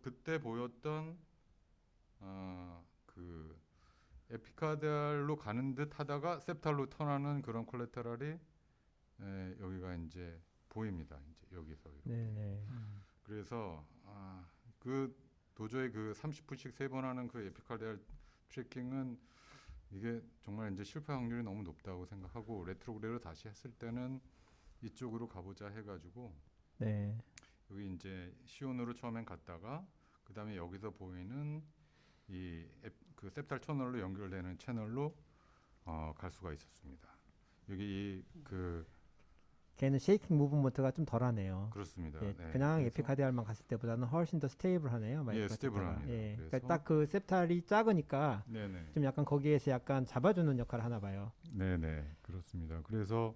그때 보였던 그 에피카디알로 가는 듯 하다가 septal로 턴하는 그런 콜레테럴이 여기가 이제 보입니다. 이제 여기서 이렇게. 네네. 그래서 그 도저히 그 30분씩 3번 하는 그 에피카디알 트래킹은 이게 정말 이제 실패 확률이 너무 높다고 생각하고 레트로그레이로 다시 했을 때는 이쪽으로 가보자 해가지고 네. 여기 이제 시온으로 처음엔 갔다가 그 다음에 여기서 보이는 그 septal 터널로 연결되는 채널로 갈 수가 있었습니다. 여기 걔는 쉐이킹 무브먼트가 좀 덜하네요. 그렇습니다. 예, 네, 그냥 그래서- 에피카디알만 갔을 때보다는 훨씬 더 스테이블하네요. 예, 스테이블합니다. 예, 그래서- 그러니까 딱 그 septal이 작으니까 네네. 좀 약간 거기에서 약간 잡아주는 역할을 하나 봐요. 네네 그렇습니다. 그래서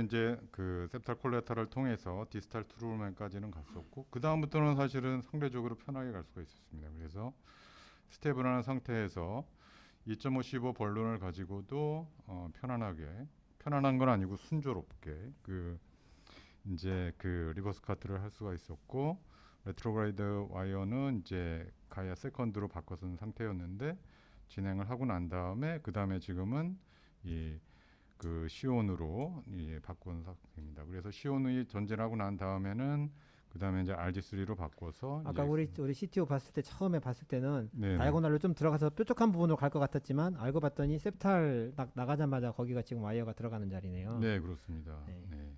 이제 그 septal 콜레터를 통해서 디스탈 트루먼까지는 갔었고 그 다음부터는 사실은 상대적으로 편하게 갈 수가 있었습니다. 그래서 스테이블한 상태에서 2.5 벌룬을 가지고도 편안한 건 아니고 순조롭게 이제 그 리버스 카트를 할 수가 있었고 레트로그라이드 와이어는 이제 가야 세컨드로 바꿔선 상태였는데 진행을 하고 난 다음에 그 다음에 지금은 그 시온으로 바꾼 상태입니다. 그래서 시온이 전진하고 난 다음에는 그 다음에 이제 RG3로 바꿔서 아까 우리 CTO 봤을 때 처음에 봤을 때는 네네. 다이아고날로 좀 들어가서 뾰족한 부분으로 갈 것 같았지만 알고 봤더니 septal 나가자마자 거기가 지금 와이어가 들어가는 자리네요. 네 그렇습니다. 네. 네.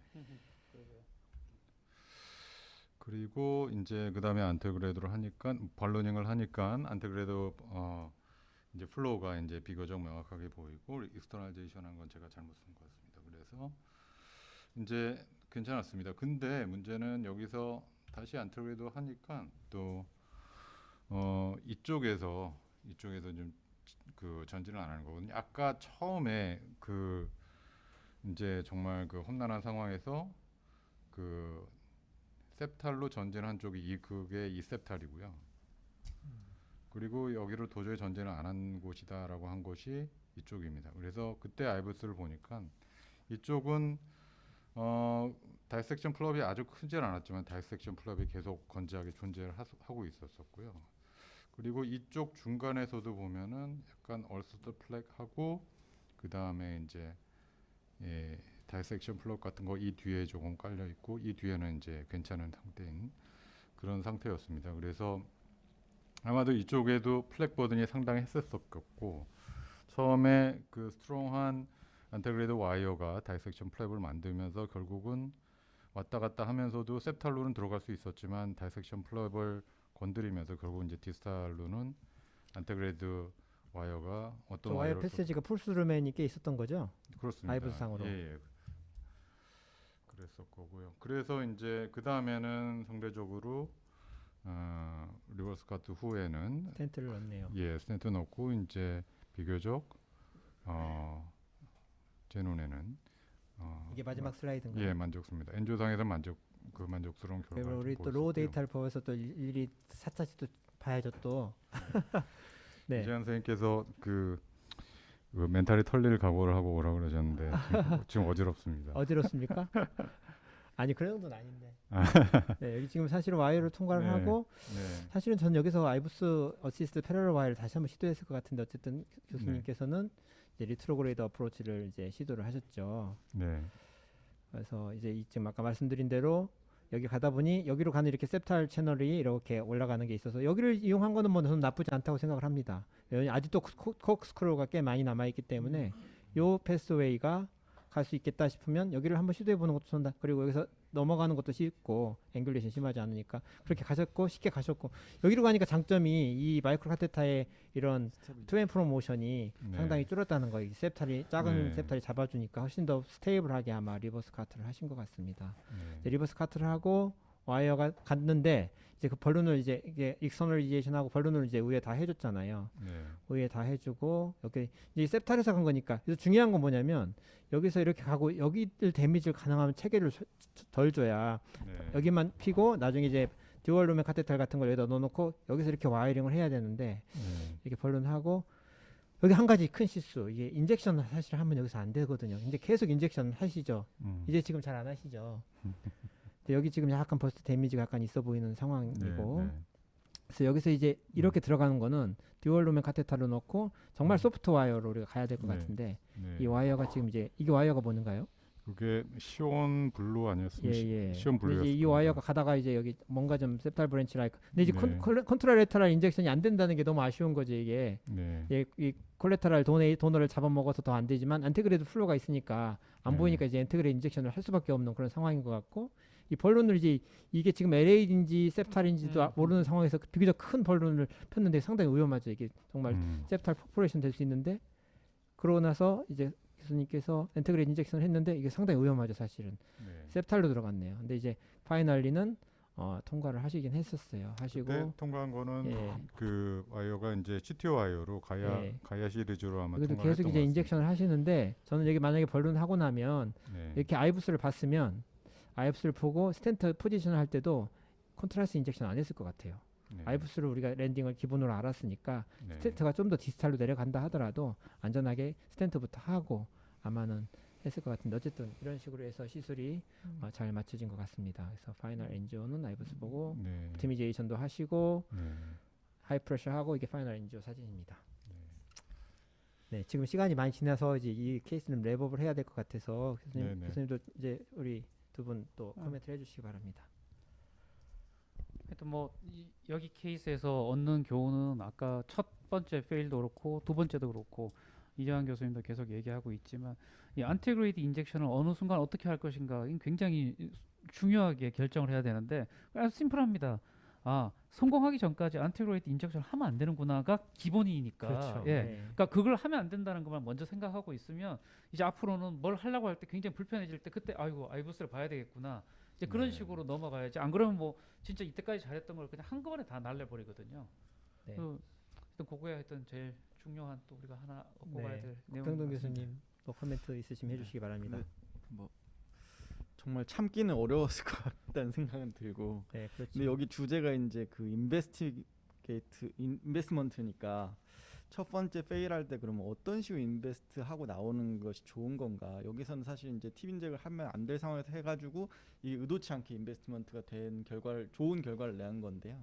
그리고 이제 그 다음에 안테그레이드를 하니까 발로닝을 하니까 안테그레이드 이제 플로우가 이제 비교적 명확하게 보이고 익스터널제이션한 건 제가 잘못 쓴 것 같습니다. 그래서 이제 괜찮았습니다. 근데 문제는 여기서 다시 안테그레이드 하니까 또 이쪽에서 좀 그 전진을 안 하는 거거든요. 아까 처음에 이제 정말 그 험난한 상황에서 그 septal로 전진한 쪽이 그게 이 septal이고요. 그리고 여기를 도저히 전진을 안 한 곳이다라고 한 것이 이쪽입니다. 그래서 그때 아이브스를 보니까 이쪽은 다이섹션 플럽이 아주 크진 않았지만 다이섹션 플럽이 계속 건재하게 존재를 하고 있었었고요. 그리고 이쪽 중간에서도 보면은 약간 얼스터 플렉하고 그 다음에 이제 다이섹션 플럽 같은 거 이 뒤에 조금 깔려 있고 이 뒤에는 이제 괜찮은 상태인 그런 상태였습니다. 그래서 아마도 이쪽에도 플렉 버든이 상당히 했었었고 처음에 그 스트롱한 안테그레이드 와이어가 다이섹션 플랩을 만들면서 결국은 왔다 갔다 하면서도 septal로는 들어갈 수 있었지만 다이섹션 플랩을 건드리면서 결국 이제 디스탈로는 안테그레이드 와이어가 어떤 와이어 와이어를 패세지가 풀스루맨이 꽤 있었던 거죠? 그렇습니다. 아이브스 상으로. 예. 그랬을 거고요. 그래서 이제 그 다음에는 상대적으로 리버스 카트 후에는 텐트를 넣네요. 스텐트 넣고 이제 비교적 제 눈에는 이게 마지막 슬라이드인가요? 만족스럽습니다. 엔조상에서 만족스러운 결과를 그러면 우리 좀 또 로우 보였었고요. 데이터를 보면서 또 일일이 차차치 또 봐야죠 또. 네. 이재한 선생님께서 그 멘탈이 털릴 각오를 하고 오라고 그러셨는데 지금 어지럽습니다. 어지럽습니까? 아니 그런 정도는 아닌데. 네, 여기 지금 사실은 와이어를 통과를 네. 하고 네. 사실은 저는 여기서 아이브스 어시스트 패러럴 와이어를 다시 한번 시도했을 것 같은데 어쨌든 교수님께서는 이제 리트로그레이드 어프로치를 이제 시도를 하셨죠. 네. 그래서 이제 지금 아까 말씀드린 대로 여기 가다 보니 여기로 가는 이렇게 septal 채널이 이렇게 올라가는 게 있어서 여기를 이용한 거는 뭐 저는 나쁘지 않다고 생각을 합니다. 왜냐하면 아직도 콕스크롤가 꽤 많이 남아 있기 때문에 요 패스웨이가 갈 수 있겠다 싶으면 여기를 한번 시도해 보는 것도 좋다. 그리고 여기서 넘어가는 것도 쉽고 앵귤레이션 심하지 않으니까 그렇게 가셨고 쉽게 가셨고 여기로 가니까 장점이 이 마이크로 카테타의 이런 투앤 프로모션이 네. 상당히 줄었다는 거예요. 셉탈이 작은 네. 셉탈이 잡아주니까 훨씬 더 스테이블하게 아마 리버스 카트를 하신 것 같습니다. 네. 이제 리버스 카트를 하고 와이어가 갔는데 이제 그 벌룬을 이제 이게 익스터널리제이션하고 벌룬을 이제 위에 다 해줬잖아요. 네. 위에 다 해주고 여기 이제 셉탈에서 간 거니까 그래서 중요한 건 뭐냐면 여기서 이렇게 가고 여기를 데미지를 가능하면 체계를 덜 줘야 네. 여기만 피고 나중에 이제 듀얼 루멘 카테탈 같은 걸 여기다 넣어놓고 여기서 이렇게 와이링을 해야 되는데 네. 이렇게 벌룬하고 여기 한 가지 큰 실수 이게 인젝션 사실 하면 여기서 안 되거든요. 이제 계속 인젝션 하시죠. 이제 지금 잘 안 하시죠. 근데 여기 지금 약간 벌써 데미지가 약간 있어 보이는 상황이고 네. 그래서 여기서 이제 이렇게 들어가는 거는 듀얼 루멘 카테탈로 넣고 정말 소프트 와이어로 우리가 가야 될 것 네. 같은데 네. 이 와이어가 지금 이제 이게 와이어가 뭔가요? 그게 시온 블루 아니었습니까? 예. 시온 근데 블루. 이제 이 와이어가 가다가 이제 여기 뭔가 좀 셉탈 브랜치 라이크 근데 이제 네. 컨트라 레터럴 인젝션이 안 된다는 게 너무 아쉬운 거지 이게 네. 이 콜레터럴 도너를 잡아먹어서 더 안 되지만 안테그레이드 플로가 있으니까 안 네. 보이니까 이제 안테그레이드 인젝션을 할 수밖에 없는 그런 상황인 것 같고 이 벌룬을 이제 이게 지금 LA인지 셉탈인지도 모르는 상황에서 비교적 큰 벌룬을 폈는데 상당히 위험하죠. 이게 정말 셉탈 퍼포레이션 될 수 있는데 그러고 나서 이제 교수님께서 안테그레이드 인젝션을 했는데 이게 상당히 위험하죠 사실은. 네. 셉탈로 들어갔네요. 근데 이제 파이널리는 통과를 하시긴 했었어요. 하시고 그때 통과한 거는 예. 그 와이어가 이제 CTO 와이어로 가야 시리즈로 아마 그래도 통과했던 계속 것 이제 같습니다. 인젝션을 하시는데 저는 여기 만약에 벌룬 하고 나면 네. 이렇게 아이브스를 봤으면 아이브스를 보고 스탠트 포지션을 할 때도 컨트라스트 인젝션 안 했을 것 같아요. 네. 아이브스를 우리가 랜딩을 기본으로 알았으니까 네. 스탠트가 좀 더 디스탈로 내려간다 하더라도 안전하게 스탠트부터 하고 아마는 했을 것 같은데 어쨌든 이런 식으로 해서 시술이 잘 맞춰진 것 같습니다. 그래서 파이널 엔지오는 아이브스 보고 네. 옵티미제이션도 하시고 네. 하이 프레셔 하고 이게 파이널 엔지오 사진입니다. 네, 지금 시간이 많이 지나서 이제 이 케이스는 랩업을 해야 될 것 같아서 네네. 교수님도 이제 우리 두 분 또 코멘트를 해주시기 바랍니다. 하여튼 뭐 여기 케이스에서 얻는 교훈은 아까 첫 번째 페일도 그렇고 두 번째도 그렇고 이정환 교수님도 계속 얘기하고 있지만 이 안티그레이드 인젝션을 어느 순간 어떻게 할 것인가 굉장히 중요하게 결정을 해야 되는데 아주 심플합니다. 아 성공하기 전까지 안티그레이드 인젝션을 하면 안 되는구나가 기본이니까. 그렇죠. 예. 네. 그러니까 그걸 하면 안 된다는 것만 먼저 생각하고 있으면 이제 앞으로는 뭘 하려고 할 때 굉장히 불편해질 때 그때 아이고 아이브스를 봐야 되겠구나. 이제 그런 네. 식으로 넘어가야지. 안 그러면 뭐 진짜 이때까지 잘했던 걸 그냥 한꺼번에 다 날려버리거든요. 네. 일단 그거야 하여튼 제일 중요한 또 우리가 하나 얻고 네. 가야 될 내용. 박병동 교수님 또 코멘트 있으시면 해주시기 바랍니다. 네. 정말 참기는 어려웠을 것 같다는 생각은 들고 네, 그렇죠. 근데 여기 주제가 이제 그 인베스트먼트니까 첫 번째 페일할 때 그러면 어떤 식으로 인베스트 하고 나오는 것이 좋은 건가? 여기서는 사실 이제 팁 인젝을 하면 안 될 상황에서 해가지고 이 의도치 않게 인베스트먼트가 된 결과를 좋은 결과를 내는 건데요.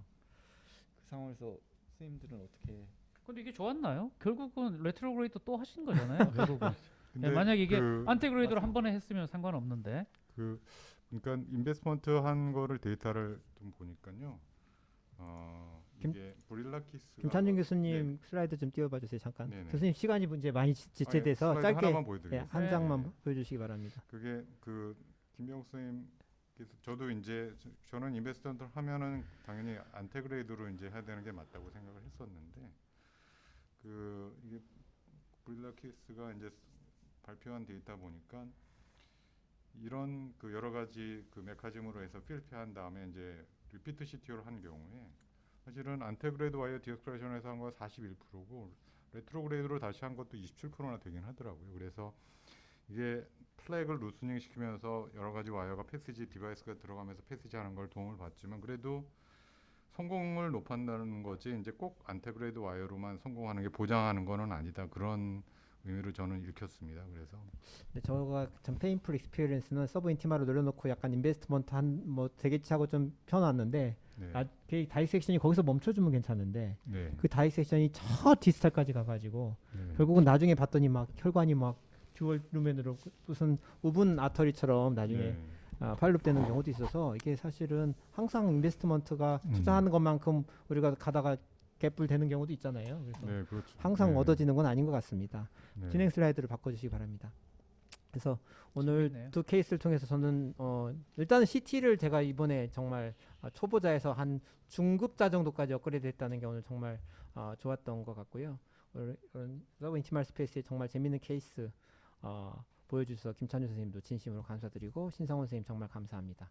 그 상황에서 선생님들은 어떻게? 근데 이게 좋았나요? 결국은 레트로그레이드 또 하신 거잖아요. 결국은. 근데 만약에 이게 그 안티그레이드로 한 번에 했으면 상관없는데. 그러니까 인베스트먼트 한 거를 데이터를 좀 보니까요. 이게 브릴라키스가 김찬준 교수님 슬라이드 좀 띄워봐 주세요 잠깐. 네네. 교수님 시간이 이제 많이 지체돼서 슬라이드 짧게 하나만 예, 보여드리겠습니다. 한 장만 네. 보여주시기 바랍니다. 그게 그 김병 선생님께서 저도 이제 저는 인베스트먼트를 하면은 당연히 안테그레이드로 이제 해야 되는 게 맞다고 생각을 했었는데 이게 브릴라키스가 이제 발표한 데이터 보니까 이런 그 여러 가지 그 메커니즘으로 해서 필터한 다음에 이제 리피트 CTO를 한 경우에 사실은 안테그레이드 와이어 디엑스트랙션에서 한 거 41%고 레트로그레이드로 다시 한 것도 27%나 되긴 하더라고요. 그래서 이게 플래그를 루스닝 시키면서 여러 가지 와이어가 패시지 디바이스가 들어가면서 패시지하는 걸 도움을 받지만 그래도 성공을 높한다는 거지 이제 꼭 안테그레이드 와이어로만 성공하는 게 보장하는 거는 아니다. 그런 의미로 저는 읽혔습니다. 그래서 저가 전 페인풀 익스피리언스는 서브 인티마로 늘려놓고 약간 인베스트먼트 한 되겠지하고 좀 펴놨는데 네. 그 다이섹션이 거기서 멈춰주면 괜찮은데 네. 그 다이섹션이 저 디스탈까지 가가지고 네. 결국은 나중에 봤더니 막 혈관이 막 듀얼 루멘으로 무슨 우분 아터리처럼 나중에 네. 파일롭 되는 경우도 있어서 이게 사실은 항상 인베스트먼트가 투자하는 것만큼 우리가 가다가 갭불 되는 경우도 있잖아요. 그래서 네, 그렇죠. 항상 네. 얻어지는 건 아닌 것 같습니다. 네. 진행 슬라이드를 바꿔주시기 바랍니다. 그래서 오늘 재밌네요. 두 케이스를 통해서 저는 일단은 CT를 제가 이번에 정말 초보자에서 한 중급자 정도까지 업그레이드 했다는 게 오늘 정말 좋았던 것 같고요. 이런 서브 인티말 스페이스의 정말 재밌는 케이스 보여주셔서 김찬주 선생님도 진심으로 감사드리고 신성원 선생님 정말 감사합니다.